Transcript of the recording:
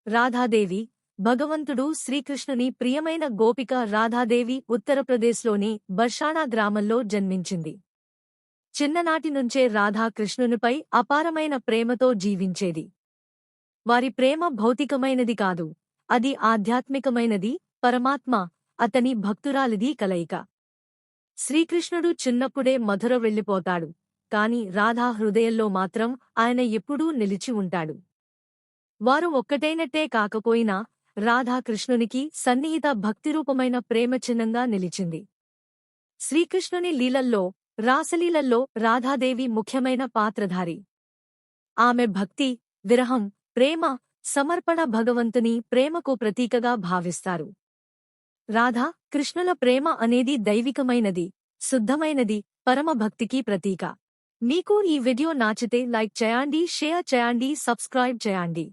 రాధాదేవి భగవంతుడు శ్రీకృష్ణుని ప్రియమైన గోపిక రాధాదేవి ఉత్తరప్రదేశ్లోని బర్షానా గ్రామంలో జన్మించింది. చిన్ననాటి నుంచే రాధా కృష్ణునిపై అపారమైన ప్రేమతో జీవించేది. వారి ప్రేమ భౌతికమైనది కాదు, అది ఆధ్యాత్మికమైనది. పరమాత్మ, అతని భక్తురాలిది కలయిక. శ్రీకృష్ణుడు చిన్నప్పుడే మధుర వెళ్ళిపోతాడు, కాని రాధా హృదయంలో మాత్రం ఆయన ఎప్పుడూ నిలిచి ఉంటాడు. వారు ఒక్కటైనట్టే కాకపోయినా రాధాకృష్ణునికి సన్నిహిత భక్తిరూపమైన ప్రేమ చిహ్నంగా నిలిచింది. శ్రీకృష్ణుని లీలల్లో, రాసలీలల్లో రాధాదేవి ముఖ్యమైన పాత్రధారి. ఆమె భక్తి, విరహం, ప్రేమ, సమర్పణ భగవంతుని ప్రేమకు ప్రతీకగా భావిస్తారు. రాధా కృష్ణుల ప్రేమ అనేది దైవికమైనది, శుద్ధమైనది, పరమ భక్తికి ప్రతీక. మీకు ఈ వీడియో నచ్చితే లైక్ చేయండి, షేర్ చేయండి, సబ్స్క్రైబ్ చేయండి.